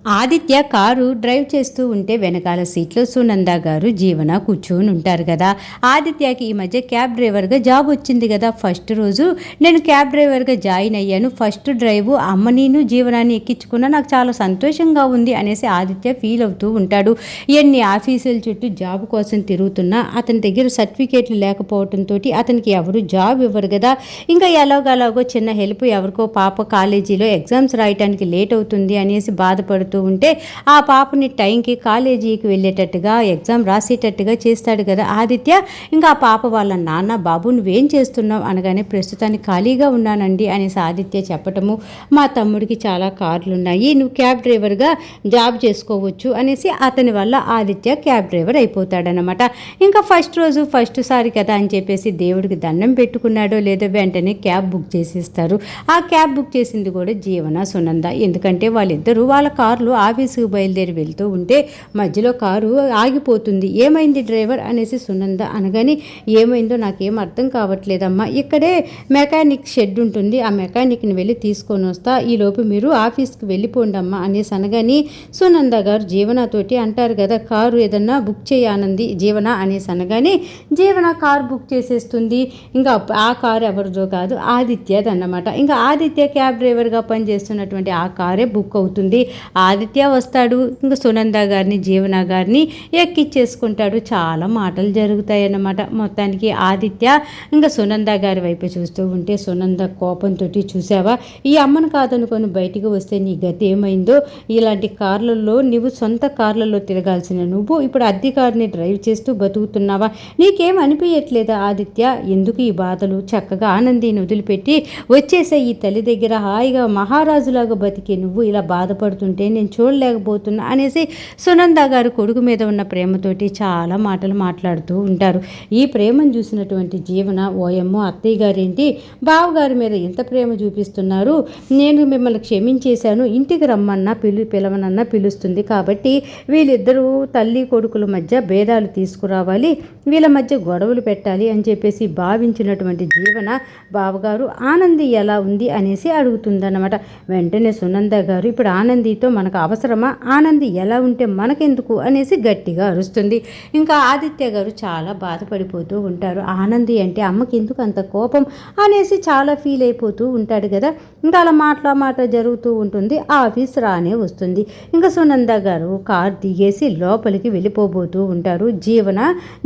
Aditya car drive చేస్తూ ఉంటే వెనకాల సీట్లో సునంద గారు జీవన కూర్చొని ఉంటారు కదా. ఆదిత్యకి ఈ మధ్య క్యాబ్ డ్రైవర్గా జాబ్ వచ్చింది కదా. ఫస్ట్ రోజు నేను క్యాబ్ డ్రైవర్గా జాయిన్ అయ్యాను, ఫస్ట్ డ్రైవ్ అమ్మ నేను జీవనాన్ని ఎక్కించుకున్నా, నాకు చాలా సంతోషంగా ఉంది అనేసి ఆదిత్య ఫీల్ అవుతూ ఉంటాడు. ఎన్ని ఆఫీసుల చుట్టూ జాబ్ కోసం తిరుగుతున్నా అతని దగ్గర సర్టిఫికేట్లు లేకపోవడంతో అతనికి ఎవరు జాబ్ ఇవ్వరు కదా. ఇంకా ఎలాగోలాగో చిన్న హెల్ప్ ఎవరికో పాప కాలేజీలో ఎగ్జామ్స్ రాయడానికి లేట్ అవుతుంది అనేసి బాధపడుతూ ఉంటే ఆ పాపని టైంకి కాలేజీకి వెళ్ళేటట్టుగా ఎగ్జామ్ రాసేటట్టుగా చేస్తాడు కదా ఆదిత్య. ఇంకా ఆ పాప వాళ్ళ నాన్న, బాబు నువ్వేం చేస్తున్నావు అనగానే ప్రస్తుతానికి ఖాళీగా ఉన్నానండి అనేసి ఆదిత్య చెప్పటము, మా తమ్ముడికి చాలా కార్లు ఉన్నాయి, నువ్వు క్యాబ్ డ్రైవర్గా జాబ్ చేసుకోవచ్చు అనేసి అతని వల్ల ఆదిత్య క్యాబ్ డ్రైవర్ అయిపోతాడనమాట. ఇంకా ఫస్ట్ రోజు ఫస్ట్ సారి కదా అని చెప్పేసి దేవుడికి దండం పెట్టుకున్నాడో లేదో వెంటనే క్యాబ్ బుక్ చేసేస్తారు. ఆ క్యాబ్ బుక్ చేసింది కూడా జీవన, సునంద. ఎందుకంటే వాళ్ళిద్దరూ వాళ్ళ కారులో ఆఫీసుకు బయలుదేరి వెళ్తూ ఉంటే మధ్యలో కారు ఆగిపోతుంది. ఏమైంది డ్రైవర్ అనేసి సునంద అనగానే, ఏమైందో నాకేం అర్థం కావట్లేదమ్మా, ఇక్కడే మెకానిక్ షెడ్ ఉంటుంది, ఆ మెకానిక్ని వెళ్ళి తీసుకొని వస్తా, ఈలోపు మీరు ఆఫీస్కి వెళ్ళిపోండి అమ్మా అనేసి అనగాని సునంద గారు జీవనతోటి అంటారు కదా, కారు ఏదన్నా బుక్ చేయానంది జీవన అనేసి అనగానే జీవన కారు బుక్ చేసేస్తుంది. ఇంకా ఆ కారు ఎవరిదో కాదు, ఆదిత్యదన్నమాట. ఇంకా ఆదిత్య క్యాబ్ డ్రైవర్గా పనిచేస్తున్నటువంటి ఆ కారే బుక్ అవుతుంది. ఆదిత్య వస్తాడు, ఇంకా సునంద గారిని జీవన గారిని ఎక్కిచ్చేసుకుంటాడు. చాలా మాటలు జరుగుతాయి అన్నమాట. మొత్తానికి ఆదిత్య ఇంకా సునంద గారి వైపు చూస్తూ ఉంటే సునంద కోపంతో, చూసావా ఈ అమ్మను కాదనుకొని బయటికి వస్తే నీ గతి ఏమైందో, ఇలాంటి కార్లలో నువ్వు సొంత కార్లలో తిరగాల్సిన నువ్వు ఇప్పుడు అద్దె కారుని డ్రైవ్ చేస్తూ బతుకుతున్నావా, నీకేం అనిపించట్లేదా ఆదిత్య, ఎందుకు ఈ బాధలు, చక్కగా ఆనందిని వదిలిపెట్టి వచ్చేసే ఈ తల్లి దగ్గర హాయిగా మహారాజులాగా బతికి నువ్వు ఇలా బాధపడుతుంటే నేను చూడలేకపోతున్నా అనేసి సునంద గారు కొడుకు మీద ఉన్న ప్రేమతోటి చాలా మాటలు మాట్లాడుతూ ఉంటారు. ఈ ప్రేమను చూసినటువంటి జీవన, ఓయమ్మో అత్తయ్య గారేంటి బావగారి మీద ఎంత ప్రేమ చూపిస్తున్నారు, నేను మిమ్మల్ని క్షమించేశాను, ఇంటికి రమ్మన్నా పిలవనన్నా పిలుస్తుంది, కాబట్టి వీళ్ళిద్దరూ తల్లి కొడుకుల మధ్య భేదాలు తీసుకురావాలి, వీళ్ళ మధ్య గొడవలు పెట్టాలి అని చెప్పేసి భావించినటువంటి జీవన బావగారు ఆనంది ఎలా ఉంది అనేసి అడుగుతుందన్నమాట. వెంటనే సునంద గారు, ఇప్పుడు ఆనందితో మనకు అవసరమా, ఆనంది ఎలా ఉంటే మనకెందుకు అనేసి గట్టిగా అరుస్తుంది. ఇంకా ఆదిత్య గారు చాలా బాధపడిపోతూ ఉంటారు. ఆనంది అంటే అమ్మకి ఎందుకు అంత కోపం అనేసి చాలా ఫీల్ అయిపోతూ ఉంటాడు కదా. ఇంకా అలా మాట జరుగుతూ ఉంటుంది. ఆఫీస్ రానే వస్తుంది. ఇంకా సునంద గారు కార్ దిగేసి లోపలికి వెళ్ళిపోబోతూ ఉంటారు. జీవన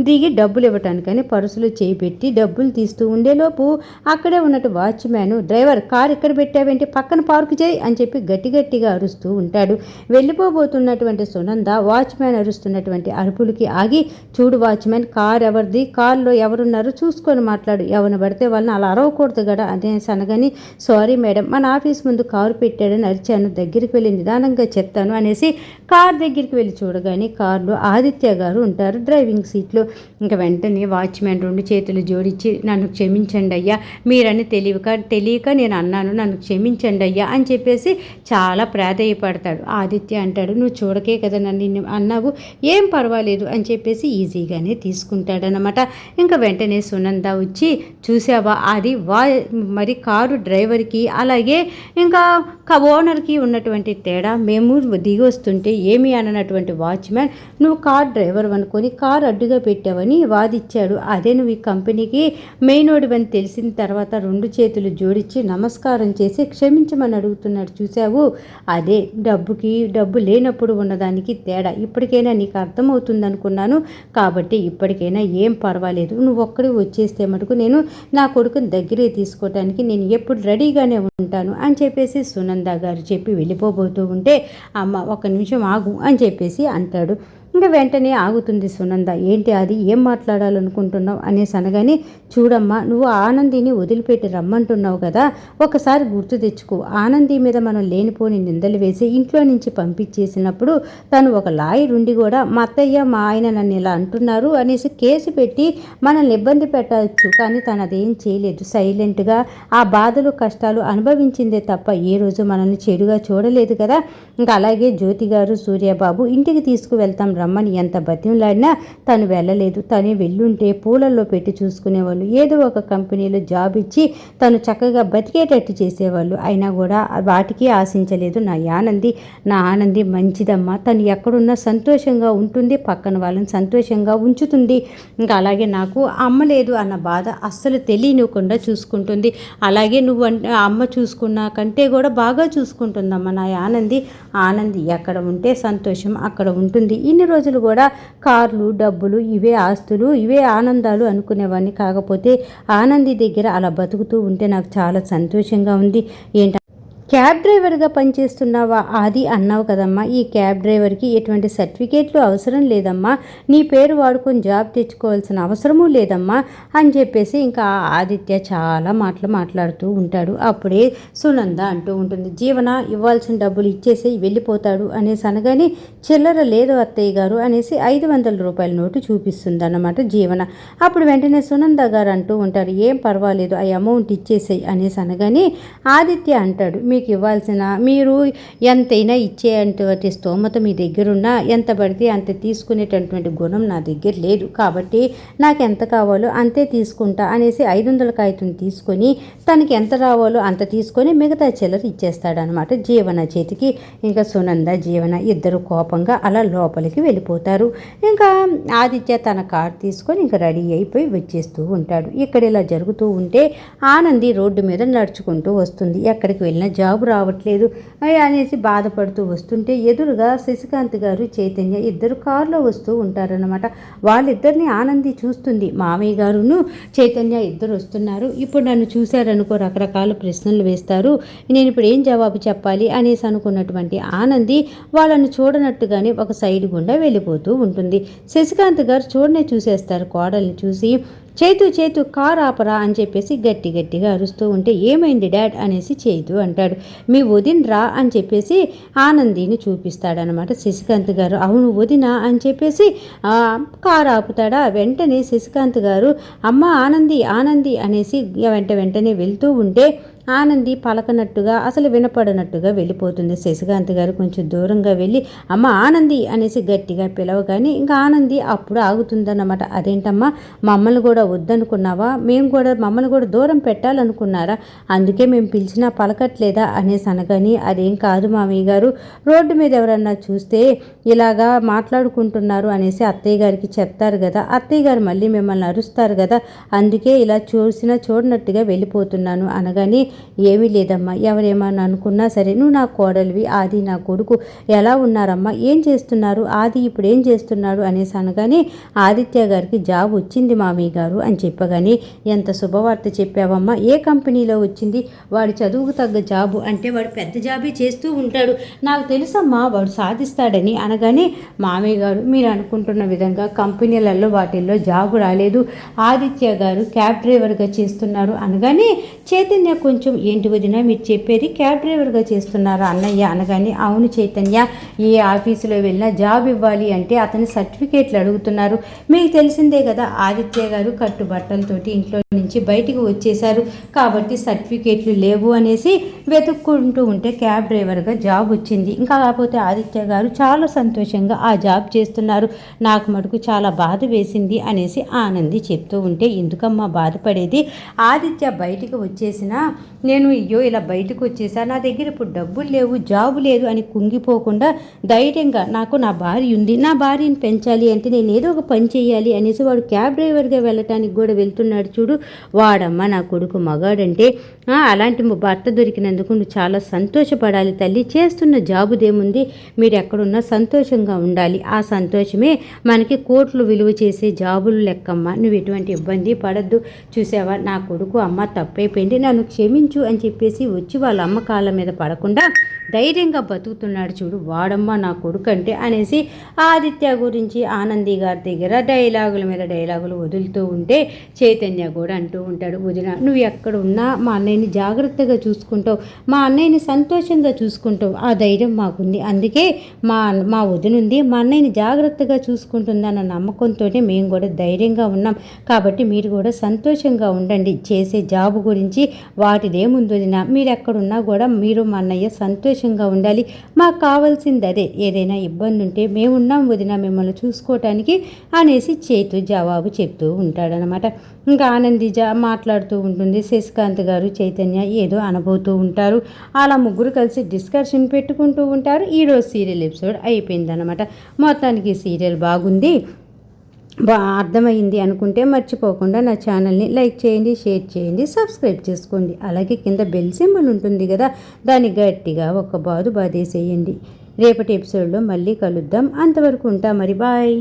దిగి డబ్బులు ఇవ్వటానికని పరుసులు చేపెట్టి డబ్బులు తీస్తూ ఉండేలోపు అక్కడే ఉన్నట్టు వాచ్మ్యాన్, డ్రైవర్ కార్ ఇక్కడ పెట్టావేంటి, పక్కన పార్క్ చేయి అని చెప్పి గట్టిగా అరుస్తూ ఉంటాడు. వెళ్ళిపోబోతున్నటువంటి సునంద వాచ్మ్యాన్ అరుస్తున్నటువంటి అరుపులకి ఆగి, చూడు వాచ్మ్యాన్, కార్ ఎవరిది, కార్లో ఎవరున్నారు చూసుకొని మాట్లాడు, ఎవరిని పడితే వాళ్ళని అలా అరవకూడదు కదా అనేసి అనగాని, సారీ మేడం, మన ఆఫీస్ ముందు కారు పెట్టాడని అరిచాను, దగ్గరికి వెళ్ళి నిదానంగా చెప్తాను అనేసి కార్ దగ్గరికి వెళ్ళి చూడగానే కార్లో ఆదిత్య గారు ఉంటారు డ్రైవింగ్ సీట్లో. ఇంకా వెంటనే వాచ్మ్యాన్ రెండు చేతులు జోడించి, నన్ను క్షమించండి అయ్యా, మీరని తెలియక నేను అన్నాను, నన్ను క్షమించండి అయ్యా అని చెప్పేసి చాలా ప్రాధేయపడతాడు. ఆదిత్య అంటాడు, నువ్వు చూడకే కదా నన్ను అన్నావు, ఏం పర్వాలేదు అని చెప్పేసి ఈజీగానే తీసుకుంటాడనమాట. ఇంకా వెంటనే సునంద వచ్చి, చూసావా అది మరి కారు డ్రైవర్కి అలాగే ఇంకా ఓనర్కి ఉన్నటువంటి తేడా, మేము దిగి వస్తుంటే ఏమీ అననటువంటి వాచ్మ్యాన్ నువ్వు కార్ డ్రైవర్ అనుకొని కారు అడ్డుగా పెట్టావని వాదిచ్చాడు. అదే నువ్వు ఈ కంపెనీకి మెయినోడివని తెలిసిన తర్వాత రెండు చేతులు జోడించి నమస్కారం చేసి క్షమించమని అడుగుతున్నాడు. చూసావు, అదే డబ్బు లేనప్పుడు ఉన్నదానికి తేడా, ఇప్పటికైనా నీకు అర్థమవుతుంది అనుకున్నాను, కాబట్టి ఇప్పటికైనా ఏం పర్వాలేదు, నువ్వు ఒక్కడే వచ్చేస్తే మటుకు నేను నా కొడుకుని దగ్గరే తీసుకోవటానికి నేను ఎప్పుడు రెడీగానే ఉంటాను అని చెప్పేసి సునంద గారు చెప్పి వెళ్ళిపోబోతూ ఉంటే, అమ్మ ఒక్క నిమిషం ఆగు అని చెప్పేసి అంటాడు. ఇంకా వెంటనే ఆగుతుంది సునంద. ఏంటి అది, ఏం మాట్లాడాలనుకుంటున్నావు అనేసి అనగానే, చూడమ్మా, నువ్వు ఆనందిని వదిలిపెట్టి రమ్మంటున్నావు కదా, ఒకసారి గుర్తు తెచ్చుకో, ఆనంది మీద మనం లేనిపోని నిందలు వేసి ఇంట్లో నుంచి పంపించేసినప్పుడు తను ఒక లాయర్ ఉండి కూడా మా అత్తయ్య మా ఆయన నన్ను ఇలా అంటున్నారు అనేసి కేసు పెట్టి మనల్ని ఇబ్బంది పెట్టవచ్చు, కానీ తను అదేం చేయలేదు, సైలెంట్గా ఆ బాధలు కష్టాలు అనుభవించిందే తప్ప ఏ రోజు మనల్ని చెడుగా చూడలేదు కదా. ఇంకా అలాగే జ్యోతి గారు, సూర్యబాబు ఇంటికి తీసుకువెళ్తాం రమ్మని ఎంత బతిమలాడినా తను వెళ్ళలేదు. తను వెళ్ళుంటే పూలల్లో పెట్టి చూసుకునేవాళ్ళు, ఏదో ఒక కంపెనీలో జాబ్ ఇచ్చి తను చక్కగా బతికేటట్టు చేసేవాళ్ళు. అయినా కూడా వాటికి ఆశించలేదు. నా ఆనంది మంచిదమ్మా, తను ఎక్కడున్నా సంతోషంగా ఉంటుంది, పక్కన వాళ్ళని సంతోషంగా ఉంచుతుంది. ఇంకా అలాగే నాకు అమ్మ లేదు అన్న బాధ అస్సలు తెలియనివ్వకుండా చూసుకుంటుంది. అలాగే నువ్వు అమ్మ చూసుకున్నా కంటే కూడా బాగా చూసుకుంటుందమ్మా నా ఆనంది ఎక్కడ ఉంటే సంతోషం అక్కడ ఉంటుంది. ఇన్ని రోజులు కూడా కార్లు, డబ్బులు, ఇవే ఆస్తులు, ఇవే ఆనందాలు అనుకునేవాడిని. కాకపోతే ఆనంది దగ్గర అలా బతుకుతూ ఉంటే నాకు చాలా సంతోషంగా ఉంది. క్యాబ్ డ్రైవర్గా పనిచేస్తున్నావా అది అన్నావు కదమ్మా, ఈ క్యాబ్ డ్రైవర్కి ఎటువంటి సర్టిఫికేట్లు అవసరం లేదమ్మా, నీ పేరు వాడుకొని జాబ్ తెచ్చుకోవాల్సిన అవసరమూ లేదమ్మా అని చెప్పేసి ఇంకా ఆదిత్య చాలా మాట్లాడుతూ ఉంటాడు. అప్పుడే సునంద అంటూ ఉంటుంది, జీవన ఇవ్వాల్సిన డబ్బులు ఇచ్చేసి వెళ్ళిపోతాడు అనేసి అనగానే, చిల్లర లేదు అత్తయ్య గారు అనేసి 500 రూపాయల నోటు చూపిస్తుంది అన్నమాట జీవన. అప్పుడు వెంటనే సునంద గారు అంటూ ఉంటారు, ఏం పర్వాలేదు, ఆ అమౌంట్ ఇచ్చేసేయి అనేసి అనగానే ఆదిత్య అంటాడు, మీకు ఇవ్వాల్సిన మీరు ఎంతైనా ఇచ్చేటువంటి స్తోమత మీ దగ్గరున్నా ఎంత పడితే అంత తీసుకునేటటువంటి గుణం నా దగ్గర లేదు, కాబట్టి నాకు ఎంత కావాలో అంతే తీసుకుంటా అనేసి 500 కాగితం తీసుకొని తనకి ఎంత రావాలో అంత తీసుకొని మిగతా చిల్లర ఇచ్చేస్తాడనమాట జీవన చేతికి. ఇంకా సునంద జీవన ఇద్దరు కోపంగా అలా లోపలికి వెళ్ళిపోతారు. ఇంకా ఆదిత్య తన కార్ తీసుకొని ఇంకా రెడీ అయిపోయి వచ్చేస్తూ ఉంటాడు. ఇక్కడ ఇలా జరుగుతూ ఉంటే ఆనంది రోడ్డు మీద నడుచుకుంటూ వస్తుంది. ఎక్కడికి వెళ్ళినా జాబు రావట్లేదు అనేసి బాధపడుతూ వస్తుంటే ఎదురుగా శశికాంత్ గారు, చైతన్య ఇద్దరు కారులో వస్తూ ఉంటారనమాట. వాళ్ళిద్దరిని ఆనంది చూస్తుంది. మామయ్య గారును చైతన్య ఇద్దరు వస్తున్నారు, ఇప్పుడు నన్ను చూశారనుకో రకరకాల ప్రశ్నలు వేస్తారు, నేను ఇప్పుడు ఏం జవాబు చెప్పాలి అనేసి అనుకున్నటువంటి ఆనంది వాళ్ళను చూడనట్టుగానే ఒక సైడ్ గుండా వెళ్ళిపోతూ ఉంటుంది. శశికాంత్ గారు చూడనే చూసేస్తారు కోడల్ని చూసి, చేతు కార్ ఆపరా అని చెప్పేసి గట్టిగా అరుస్తూ ఉంటే, ఏమైంది డాడ్ అనేసి చేతు అంటాడు. మీ వదిన రా అని చెప్పేసి ఆనందిని చూపిస్తాడనమాట శశికాంత్ గారు. అవును వదిన అని చెప్పేసి కారు ఆపుతాడా. వెంటనే శశికాంత్ గారు అమ్మ ఆనంది అనేసి వెంటనే వెళ్తూ ఉంటే ఆనంది పలకనట్టుగా అసలు వినపడనట్టుగా వెళ్ళిపోతుంది. శశికాంత్ గారు కొంచెం దూరంగా వెళ్ళి అమ్మ ఆనంది అనేసి గట్టిగా పిలవగానే ఇంకా ఆనంది అప్పుడు ఆగుతుందన్నమాట. అదేంటమ్మా మమ్మల్ని కూడా వద్దనుకున్నావా, మమ్మల్ని కూడా దూరం పెట్టాలనుకున్నారా, అందుకే మేము పిలిచినా పలకట్లేదా అనేసి అనగాని, అదేం కాదు మామయ్య గారు, రోడ్డు మీద ఎవరన్నా చూస్తే ఇలాగా మాట్లాడుకుంటున్నారు అనేసి అత్తయ్య గారికి చెప్తారు కదా, అత్తయ్య గారు మళ్ళీ మిమ్మల్ని అరుస్తారు కదా, అందుకే ఇలా చూడనట్టుగా వెళ్ళిపోతున్నాను అనగాని, ఏమీ లేదమ్మా, ఎవరేమన్నా అనుకున్నా సరే నువ్వు నా కోడలివి, ఆది నా కొడుకు, ఎలా ఉన్నారమ్మా, ఏం చేస్తున్నారు, ఆది ఇప్పుడు ఏం చేస్తున్నాడు అనేసి అనగానే, ఆదిత్య గారికి జాబ్ వచ్చింది మామయ్య గారు అని చెప్పగానే, ఎంత శుభవార్త చెప్పావమ్మా, ఏ కంపెనీలో వచ్చింది, వాడి చదువుకు తగ్గ జాబు అంటే వాడు పెద్ద జాబే చేస్తూ ఉంటాడు, నాకు తెలుసమ్మా వాడు సాధిస్తాడని అనగానే, మామయ్య గారు మీరు అనుకుంటున్న విధంగా కంపెనీలలో వాటిల్లో జాబు రాలేదు, ఆదిత్య గారు క్యాబ్ డ్రైవర్గా చేస్తున్నారు అనగానే, చైతన్య కొంచెం ఏంటి వదిన మీరు చెప్పేది, క్యాబ్ డ్రైవర్గా చేస్తున్నారా అన్నయ్య అనగానే, అవును చైతన్య, ఏ ఆఫీసులో వెళ్ళినా జాబ్ ఇవ్వాలి అంటే అతని సర్టిఫికేట్లు అడుగుతున్నారు, మీకు తెలిసిందే కదా ఆదిత్య గారు కట్టుబట్టలతోటి ఇంట్లో నుంచి బయటికి వచ్చేశారు, కాబట్టి సర్టిఫికేట్లు లేవు అనేసి వెతుక్కుంటూ ఉంటే క్యాబ్ డ్రైవర్గా జాబ్ వచ్చింది, ఇంకా కాకపోతే ఆదిత్య గారు చాలా సంతోషంగా ఆ జాబ్ చేస్తున్నారు, నాకు మటుకు చాలా బాధ వేసింది అనేసి ఆనంది చెప్తూ ఉంటే, ఎందుకమ్మా బాధపడేది, ఆదిత్య బయటికి వచ్చేసినా నేను ఇలా బయటకు వచ్చేసా, నా దగ్గర ఇప్పుడు డబ్బులు లేవు, జాబు లేదు అని కుంగిపోకుండా ధైర్యంగా నాకు నా భార్య ఉంది, నా భార్యని పెంచాలి అంటే నేను ఏదో ఒక పని చేయాలి అనేసి వాడు క్యాబ్ డ్రైవర్గా వెళ్ళటానికి కూడా వెళ్తున్నాడు చూడు, వాడమ్మ నా కొడుకు మగాడంటే అలాంటి భర్త దొరికినందుకు నువ్వు చాలా సంతోషపడాలి తల్లి, చేస్తున్న జాబుదేముంది, మీరు ఎక్కడున్నా సంతోషంగా ఉండాలి, ఆ సంతోషమే మనకి కోట్లు విలువ చేసే జాబులు లెక్కమ్మ, నువ్వు ఎటువంటి ఇబ్బంది పడద్దు, చూసావా నా కొడుకు అమ్మ తప్పైపోయింది నన్ను క్షమించు అని చెప్పేసి వచ్చి వాళ్ళ అమ్మ కాళ్ళ మీద పడకుండా ధైర్యంగా బతుకుతున్నాడు చూడు, వాడమ్మ నా కొడుకు అంటే అనేసి ఆదిత్య గురించి ఆనంది గారి దగ్గర డైలాగుల మీద డైలాగులు వదులుతూ ఉంటే చైతన్య కూడా అంటూ ఉంటాడు, వదిన నువ్వు ఎక్కడ ఉన్నా మా అన్నయ్యని జాగ్రత్తగా చూసుకుంటావు, మా అన్నయ్యని సంతోషంగా చూసుకుంటావు, ఆ ధైర్యం మాకుంది, అందుకే మా వదినుంది మా అన్నయ్యని జాగ్రత్తగా చూసుకుంటుందన్న నమ్మకంతో మేము కూడా ధైర్యంగా ఉన్నాం, కాబట్టి మీరు కూడా సంతోషంగా ఉండండి, చేసే జాబు గురించి వాటి అదేముంది వదిన, మీరు ఎక్కడున్నా కూడా మీరు మా అన్నయ్య సంతోషంగా ఉండాలి, మాకు కావాల్సింది అదే, ఏదైనా ఇబ్బంది ఉంటే మేమున్నాం వదిన మిమ్మల్ని చూసుకోవటానికి అనేసి చేతు జవాబు చెప్తూ ఉంటాడనమాట. ఇంకా ఆనందిజ మాట్లాడుతూ ఉంటుంది, శశికాంత్ గారు చైతన్య ఏదో అనబోతూ ఉంటారు. అలా ముగ్గురు కలిసి డిస్కషన్ పెట్టుకుంటూ ఉంటారు. ఈరోజు సీరియల్ ఎపిసోడ్ అయిపోయిందనమాట. మొత్తానికి సీరియల్ బాగుంది, అర్థమైంది అనుకుంటే మర్చిపోకుండా నా ఛానల్ని లైక్ చేయండి, షేర్ చేయండి, సబ్స్క్రైబ్ చేసుకోండి. అలాగే కింద బెల్ సింబల్ ఉంటుంది కదా, దాన్ని గట్టిగా ఒక బాదు బాధేసేయండి. రేపటి ఎపిసోడ్లో మళ్ళీ కలుద్దాం. అంతవరకు ఉంటా మరి, బాయ్.